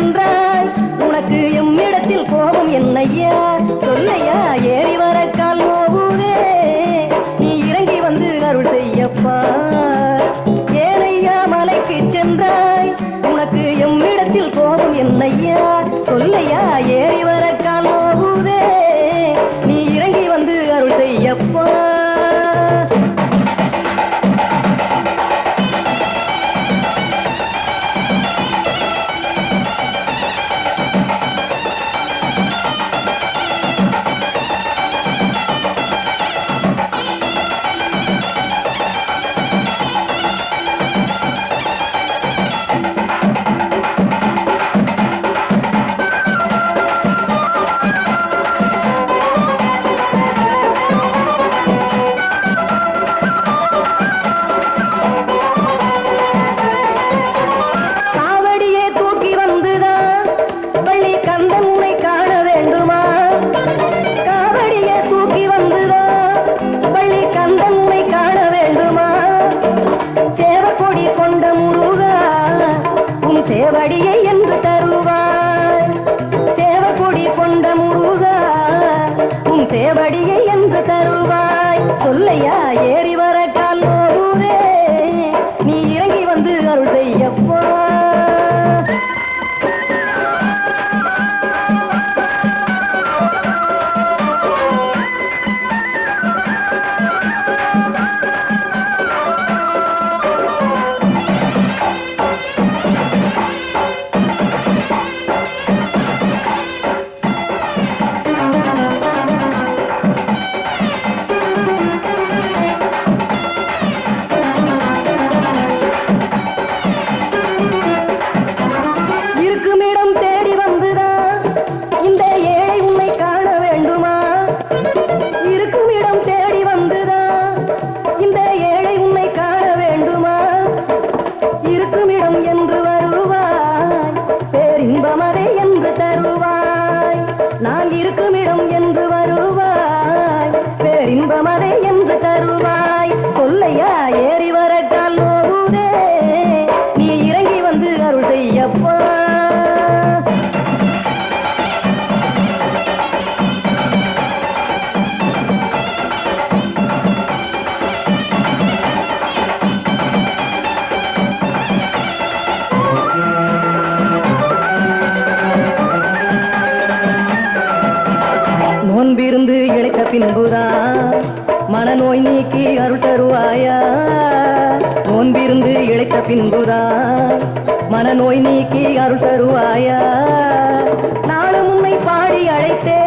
சென்றாய் உனக்கு எம்மிடத்தில் கோபம் என்னையா சொல்லையா ஏறி வர கால் நோவுதே நீ இறங்கி வந்து அருள் செய்யப்பா ஏனையா மலைக்கு சென்றாய் உனக்கு எம்மிடத்தில் கோபம் என்னையா சொல்லையா ஏறி வர கால் நோவுதே நீ இறங்கி வந்து அருள் செய்யப்பா தேவடியை என்று தருவாய் தேவகொடி கொண்ட முருகா உன் தேவடியை என்று தருவாய் சொல்லையா ஏறி வர கால் நோவுதே நீ இறங்கி வந்து அருள் செய்யப்பா நான் இருக்குமிடம் என்று வருவாய் பேரின்பமதை என்று தருவாய் சொல்லையா ஏறி வர கால் நோவுதே நீ இறங்கி வந்து அருள் செய்யப்பா நோன்பிருந்து இழைத்த பின்புதான் மனநோய் நீக்கி அருள் தருவாயா நோன்பிருந்து இழைத்த பின்புதான் மனநோய் நீக்கி அருள் தருவாயா நாளும் உம்மை பாடி அழைத்தே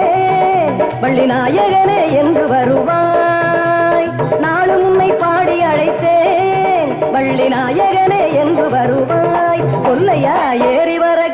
வள்ளி நாயகனே என்று வருவாய் நாளும் உம்மை பாடி அழைத்தேன் வள்ளி நாயகனே என்று வருவாய் சொல்லையா ஏறி வர